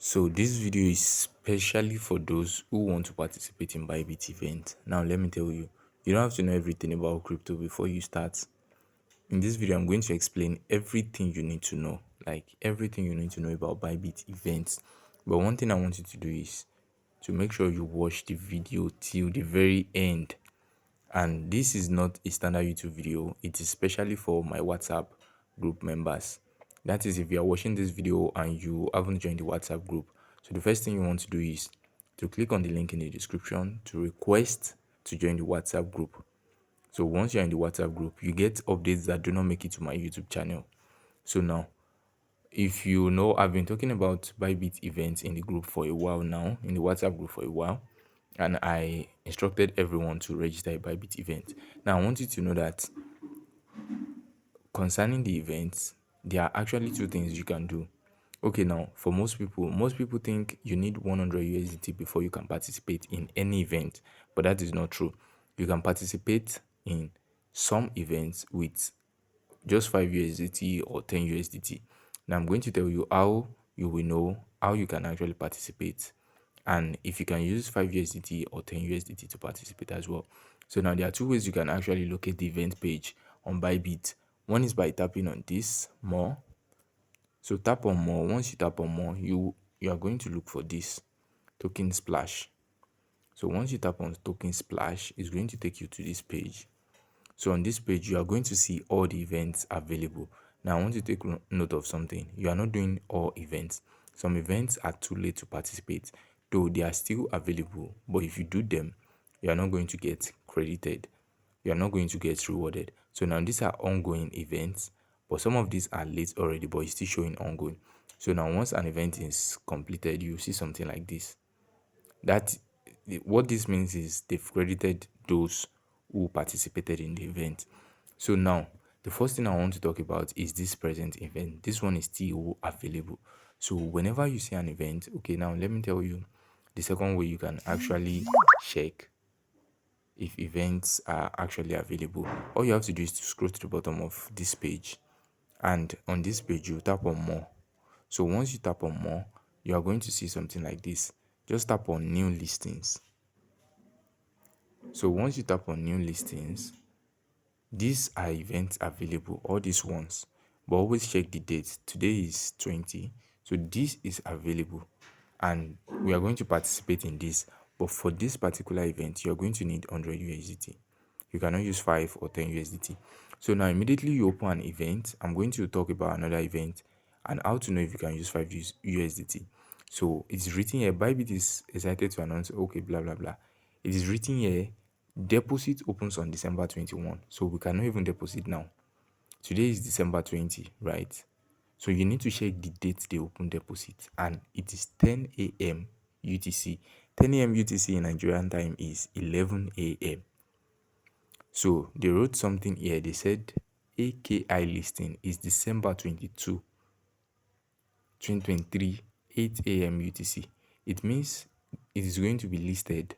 So this video is specially for those who want to participate in bybit event. Now let me tell you, you don't have to know everything about crypto before you start. In this video, I'm going to explain everything you need to know, like everything you need to know about bybit events. But one thing I want you to do is to make sure you watch the video till the very end. And this is not a standard YouTube video, it is specially for my WhatsApp group members. That is, if you are watching this video and you haven't joined the WhatsApp group, so the first thing you want to do is to click on the link in the description to request to join the WhatsApp group. So once you're in the WhatsApp group, you get updates that do not make it to my YouTube channel. So now, if you know, I've been talking about bybit events in the group for a while now, in the WhatsApp group for a while, and I instructed everyone to register a bybit event. Now I want you to know that concerning the events, there are actually two things you can do. Okay, now for most people think you need 100 USDT before you can participate in any event, but that is not true. You can participate in some events with just 5 USDT or 10 USDT. Now I'm going to tell you how you will know how you can actually participate, and if you can use 5 USDT or 10 USDT to participate as well. So now there are two ways you can actually locate the event page on bybit. One is by tapping on this more. So tap on more. Once you tap on more, you are going to look for this token splash. So once you tap on token splash, it's going to take you to this page. So on this page, you are going to see all the events available. Now I want you to take note of something. You are not doing all events. Some events are too late to participate, though they are still available. But if you do them, you are not going to get credited. You are not going to get rewarded. So now these are ongoing events, but some of these are late already, but it's still showing ongoing. So now once an event is completed, you see something like this. That what this means is they've credited those who participated in the event. So now the first thing I want to talk about is this present event. This one is still available. So whenever you see an event, okay, now let me tell you the second way you can actually check if events are actually available. All you have to do is to scroll to the bottom of this page, and on this page you tap on more. So once you tap on more, you are going to see something like this. Just tap on new listings. So once you tap on new listings, these are events available, all these ones, but always check the date. Today is 20, so this is available and we are going to participate in this. But for this particular event, you're going to need 100 USDT. You cannot use 5 or 10 USDT. So now immediately you open an event, I'm going to talk about another event and how to know if you can use 5 USDT. So it's written here, bybit is excited to announce, okay, blah blah blah. It is written here, deposit opens on December 21, so we cannot even deposit now. Today is December 20, right? So you need to check the date they open deposit, and it is 10 a.m. UTC. 10 a.m. UTC in Nigerian time is 11 a.m. So they wrote something here. They said AKI listing is December 22, 2023, 8 a.m. UTC. It means it is going to be listed,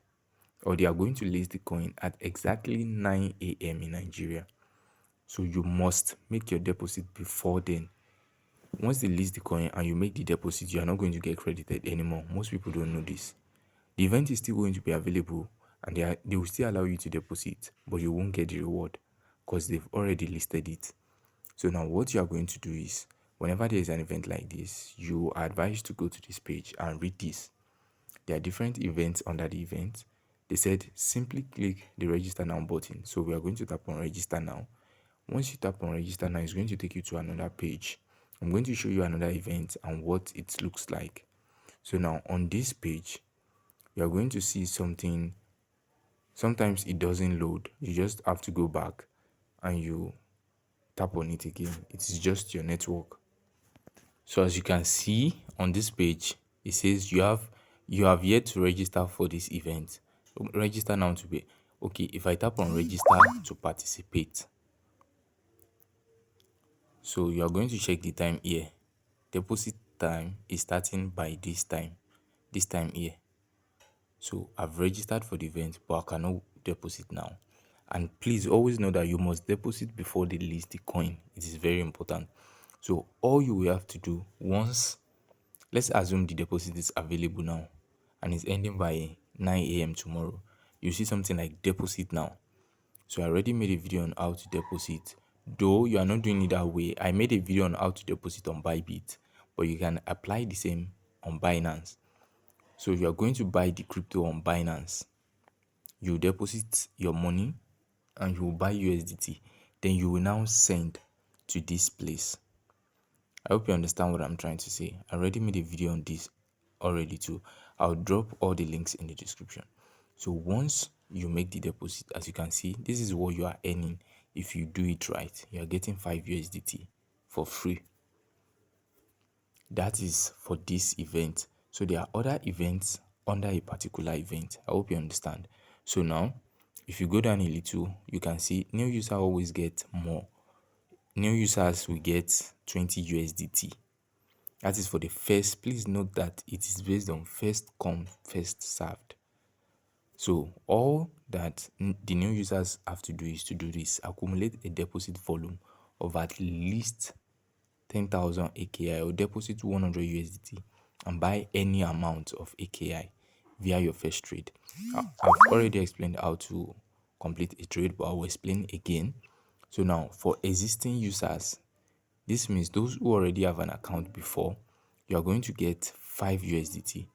or they are going to list the coin at exactly 9 a.m. in Nigeria. So you must make your deposit before then. Once they list the coin and you make the deposit, you are not going to get credited anymore. Most people don't know this. The event is still going to be available and they will still allow you to deposit, but you won't get the reward because they've already listed it. So now what you are going to do is, whenever there is an event like this, you are advised to go to this page and read this. There are different events under the event. They said simply click the register now button. So we are going to tap on register now. Once you tap on register now, it's going to take you to another page. I'm going to show you another event and what it looks like. So now on this page, you are going to see something. Sometimes it doesn't load. You just have to go back and you tap on it again. It is just your network. So as you can see on this page, it says you have yet to register for this event. Register now to be okay. If I tap on register to participate, so you are going to check the time here. Deposit time is starting by this time here. So I've registered for the event, but I cannot deposit now. And please always know that you must deposit before they list the coin. It is very important. So all you will have to do once, let's assume the deposit is available now and it's ending by 9 a.m. tomorrow. You see something like deposit now. So I already made a video on how to deposit. Though you are not doing it that way, I made a video on how to deposit on Bybit, but you can apply the same on Binance. So if you are going to buy the crypto on Binance, you deposit your money and you will buy USDT. Then you will now send to this place. I hope you understand what I'm trying to say. I already made a video on this already too. I'll drop all the links in the description. So once you make the deposit, as you can see, this is what you are earning if you do it right. You are getting 5 USDT for free. That is for this event. So there are other events under a particular event. I hope you understand. So now, if you go down a little, you can see new user always get more. New users will get 20 USDT. That is for the first. Please note that it is based on first come, first served. So all that the new users have to do is to do this: accumulate a deposit volume of at least 10,000 AKI or deposit 100 USDT and buy any amount of AKI via your first trade. I've already explained how to complete a trade, but I will explain again. So now for existing users, this means those who already have an account before, you are going to get 5 USDT.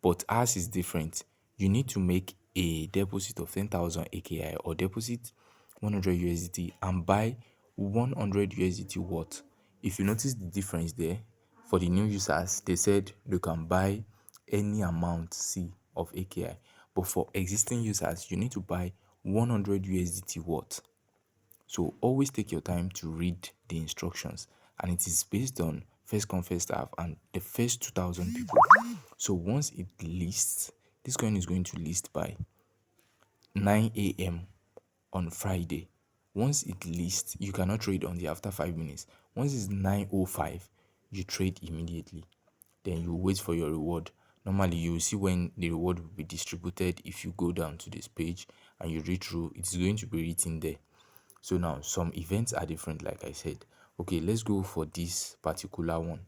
But ours is different. You need to make a deposit of 10,000 AKI or deposit 100 USDT and buy 100 USDT worth. If you notice the difference there, for the new users, they said they can buy any amount C of AKI. But for existing users, you need to buy 100 USDT worth. So always take your time to read the instructions, and it is based on first come first serve and the first 2,000 people. So once it lists, this coin is going to list by 9 a.m. on Friday. Once it lists, you cannot trade on the after 5 minutes. Once it's 9:05, you trade immediately. Then you wait for your reward. Normally, you will see when the reward will be distributed. If you go down to this page and you read through, it's going to be written there. So now some events are different, like I said. Okay, let's go for this particular one,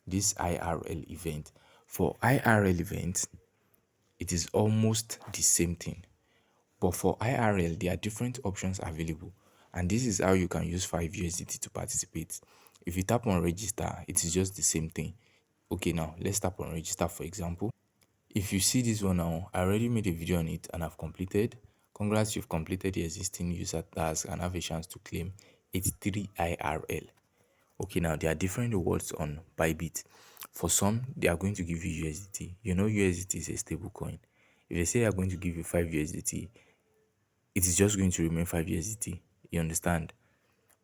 this IRL event. For IRL event, it is almost the same thing. But for IRL, there are different options available. And this is how you can use 5 USDT to participate. If you tap on register, it is just the same thing. Okay, now let's tap on register, for example. If you see this one now, I already made a video on it and I've completed. Congrats, you've completed the existing user task and have a chance to claim 83 IRL. Okay, now there are different rewards on Bybit. For some, they are going to give you USDT. You know USDT is a stable coin. If they say they are going to give you 5 USDT, it is just going to remain 5 USDT. You understand?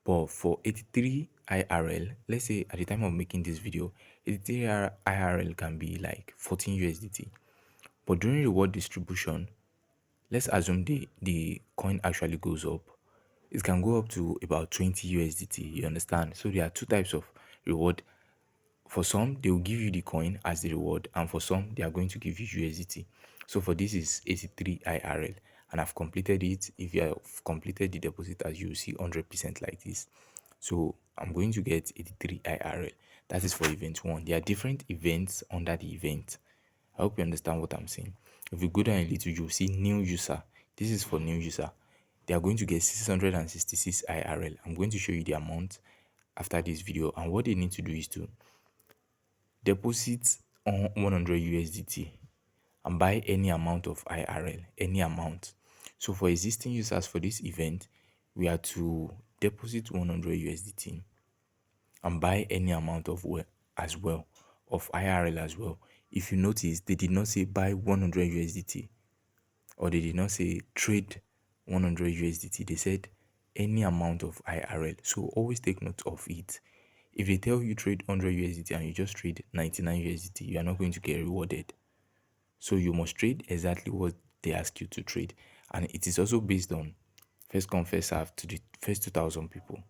But for 83 IRL, let's say at the time of making this video, 83 IRL can be like 14 USDT. But during reward distribution, let's assume the coin actually goes up. It can go up to about 20 USDT. You understand? So there are two types of reward. For some, they will give you the coin as the reward, and for some, they are going to give you USDT. So for this is 83 IRL, and I've completed it. If you have completed the deposit, as you see, 100% like this. So I'm going to get 83 IRL. That is for event one. There are different events under the event. I hope you understand what I'm saying. If you go down a little, you'll see new user. This is for new user. They are going to get 666 IRL. I'm going to show you the amount after this video, and what they need to do is to deposit on 100 USDT and buy any amount of IRL, any amount. So for existing users for this event, we are to deposit 100 USDT and buy any amount of as well, of IRL as well. If you notice, they did not say buy 100 USDT or they did not say trade 100 USDT. They said any amount of IRL. So always take note of it. If they tell you trade 100 USDT and you just trade 99 USDT, you are not going to get rewarded. So you must trade exactly what they ask you to trade. And it is also based on first come first serve to the first 2,000 people.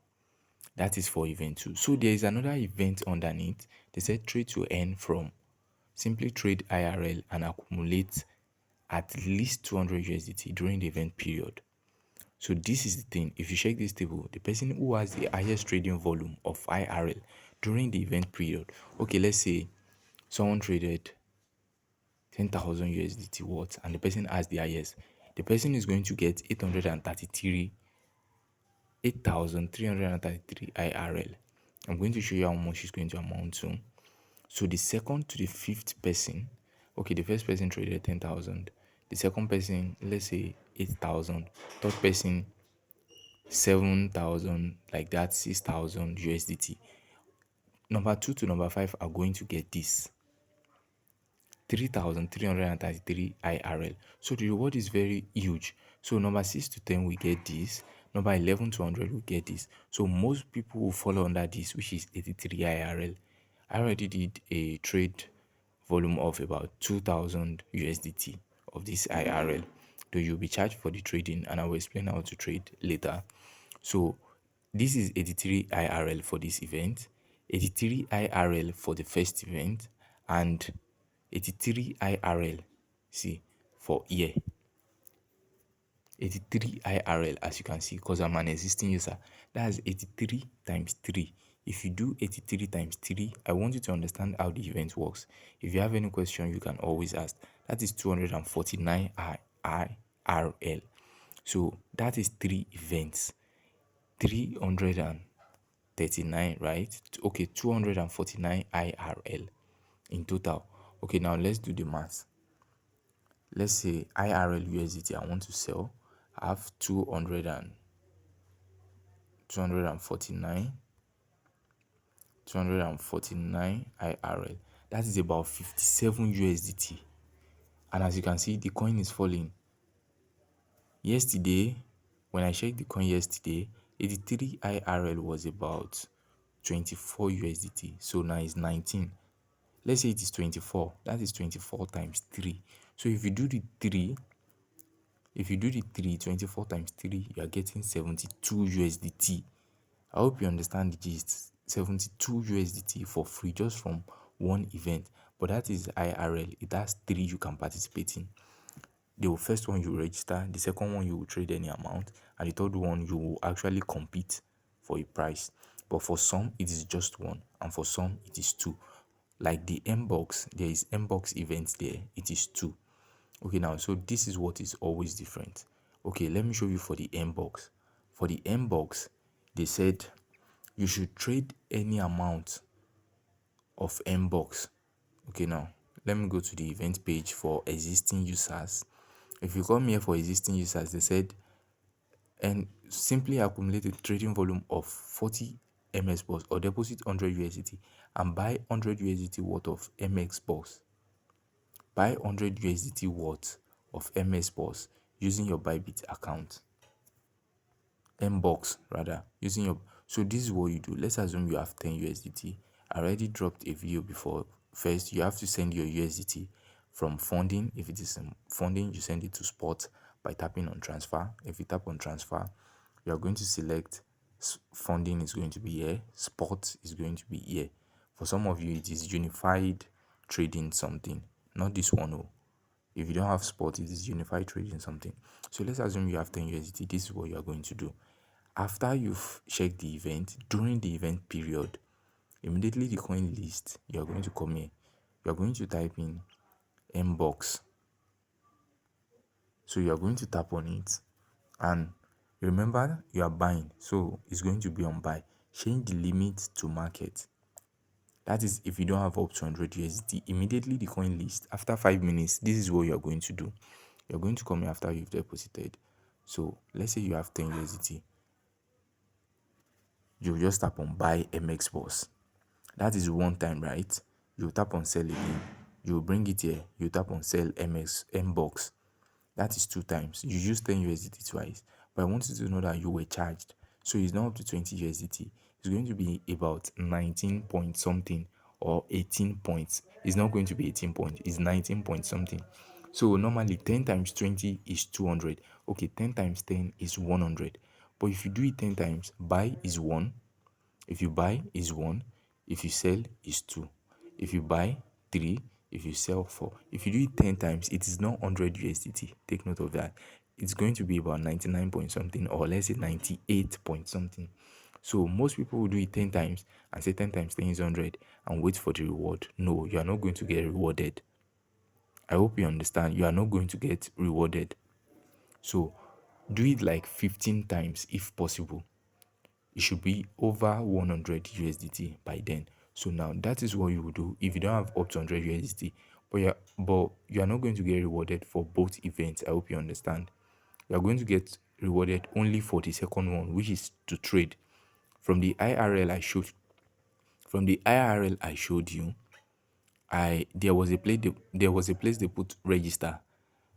That is for event 2. So there is another event underneath. They said trade to earn from. Simply trade IRL and accumulate at least 200 USDT during the event period. So this is the thing. If you check this table, the person who has the highest trading volume of IRL during the event period. Okay, let's say Someone traded 10,000 USDT worth and the person has the highest, the person is going to get 8,333 IRL. I'm going to show you how much it's going to amount to. So the second to the fifth person, okay, the first person traded 10,000. The second person, let's say 8,000. Third person, 7,000, like that, 6,000 USDT. Number two to number five are going to get this 3,333 IRL. So the reward is very huge. So number 6 to 10 will get this. Number 11 to 100 will get this. So most people will follow under this, which is 83 IRL. I already did a trade volume of about 2,000 USDT of this IRL. Though you'll be charged for the trading, and I will explain how to trade later. So this is 83 IRL for this event, 83 IRL for the first event, and 83 IRL, see, for year. 83 IRL, as you can see, because I'm an existing user. That's 83 times 3. If you do 83 times 3, I want you to understand how the event works. If you have any question, you can always ask. That is 249 IRL. So that is 3 events. 339, right? Okay, 249 IRL in total. Okay, now let's do the math. Let's say IRL USDT I want to sell. I have 249 IRL. That is about 57 USDT. And as you can see, the coin is falling. Yesterday, when I checked the coin yesterday, 83 IRL was about 24 USDT. So now it's 19. Let's say it is 24. That is 24 times 3. So if you do the 3, 24 times 3, you are getting 72 USDT. I hope you understand the gist. 72 USDT for free just from one event. But that is IRL. It has 3 you can participate in. The first one you register, the second one you will trade any amount, and the third one you will actually compete for a price. But for some it is just one, and for some it is two. Like the mbox, there is mbox events there, it is two. Okay, now so this is what is always different. Okay, let me show you for the mbox. For the mbox, they said you should trade any amount of mbox. Okay, now let me go to the event page for existing users. If you come here for existing users, they said and simply accumulate a trading volume of 40 ms box or deposit 100 USDT and buy 100 USDT worth of mx box. Buy 100 USDT worth of ms box using your bybit account. Mbox rather, using your, so this is what you do. Let's assume you have 10 USDT. I already dropped a video before. First you have to send your USDT from funding. If it is funding, you send it to spot by tapping on transfer. If you tap on transfer, you are going to select funding is going to be here, spot is going to be here. For some of you it is unified trading something, not this one. Oh, if you don't have spot, it is unified trading something. So let's assume you have 10 USDT. This is what you are going to do. After you've checked the event, during the event period, immediately the coin list, you are going to come here. You are going to type in mbox. So you are going to tap on it, and remember you are buying, so it's going to be on buy. Change the limit to market. That is if you don't have up to 100 USD. Immediately the coin list, after 5 minutes, this is what you are going to do. You're going to come here after you've deposited. So let's say you have 10 USDT. You just tap on buy mx box. That is one time, right? You tap on sell again. You bring it here. You tap on sell mbox. That is 2 times. You use 10 USDT twice. But I want you to know that you were charged. So it's not up to 20 USDT. It's going to be about 19 point something or 18 points. It's not going to be 18 points. It's 19 point something. So normally 10 times 20 is 200. Okay, 10 times 10 is 100. But if you do it 10 times, buy is 1. If you buy is 1. If you sell is 2. If you buy 3. If you sell 4. If you do it 10 times, it is not 100 USDT. Take note of that. It's going to be about 99 point something, or let's say 98 point something. So most people will do it 10 times and say 10 times 10 is 100 and wait for the reward. No, you are not going to get rewarded. I hope you understand. You are not going to get rewarded. So do it like 15 times if possible. It should be over 100 USDT by then. So now that is what you will do if you don't have up to 100 USDT. But you are not going to get rewarded for both events. I hope you understand. You are going to get rewarded only for the second one, which is to trade. From the IRL I showed from the IRL I showed you, I there was a place they put register.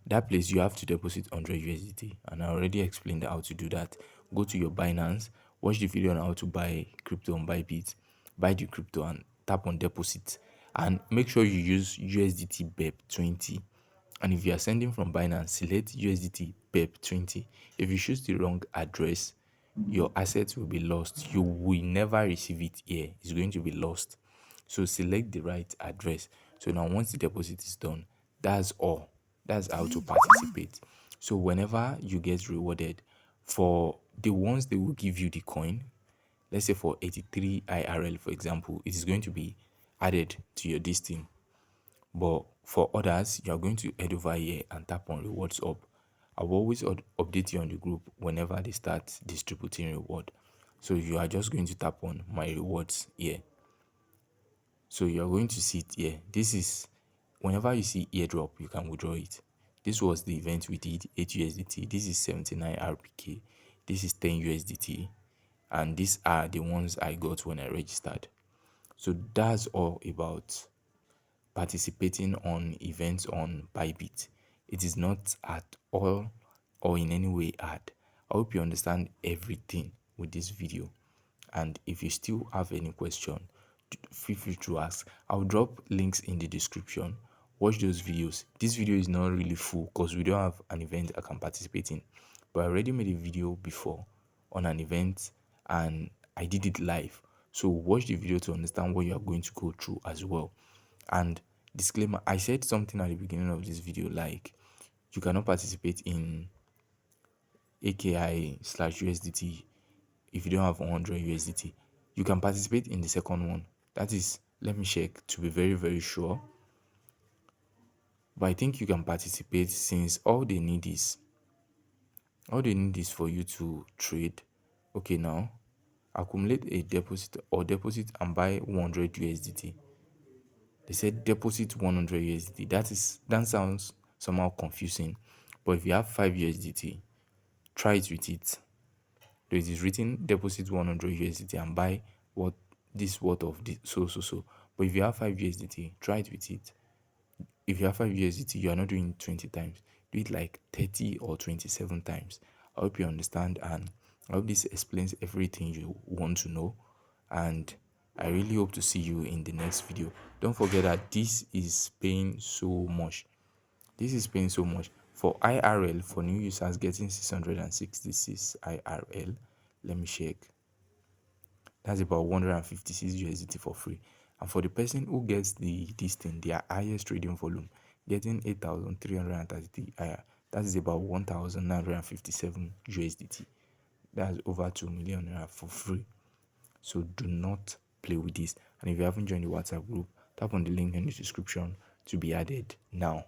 That place you have to deposit 100 USDT, and I already explained how to do that. Go to your Binance, watch the video on how to buy crypto on bybit, buy the crypto and tap on deposit, and make sure you use USDT BEP20. And if you are sending from Binance, select USDT BEP20. If you choose the wrong address, your assets will be lost. You will never receive it here. It's going to be lost. So select the right address. So now once the deposit is done, that's all. That's how to participate. So whenever you get rewarded, for the ones they will give you the coin, let's say for 83 IRL for example, it is going to be added to your listing. But for others, you are going to head over here and tap on rewards up. I will always update you on the group whenever they start distributing reward. So you are just going to tap on my rewards here. So you are going to see it here. This is whenever you see airdrop, you can withdraw it. This was the event we did, 8 USDT. This is 79 RPK. This is 10 USDT. And these are the ones I got when I registered. So that's all about participating on events on Bybit. It is not at all or in any way hard. I hope you understand everything with this video. And if you still have any question, feel free to ask. I'll drop links in the description. Watch those videos. This video is not really full because we don't have an event I can participate in. But I already made a video before on an event and I did it live. So watch the video to understand what you are going to go through as well. And disclaimer, I said something at the beginning of this video like you cannot participate in AKI slash USDT if you don't have 100 USDT. You can participate in the second one. That is, let me check to be very, very sure. But I think you can participate since all they need is for you to trade. Okay, now accumulate a deposit or deposit and buy 100 USDT. They said deposit 100 USDT. That sounds somehow confusing. But if you have 5 USDT, try it with it. So it is written deposit 100 USDT and buy what this worth of this so. But if you have 5 USDT, try it with it. If you have 5 USDT, you are not doing 20 times. Do it like 30 or 27 times. I hope you understand, and I hope this explains everything you want to know. And I really hope to see you in the next video. Don't forget that this is paying so much. This is paying so much. For IRL, for new users getting 666 IRL, let me check. That's about 156 USDT for free. And for the person who gets this thing, their highest trading volume, getting 8,333 IR, that is about 1,957 USDT. That's over 2 million naira for free. So do not play with this. And if you haven't joined the WhatsApp group, tap on the link in the description to be added now.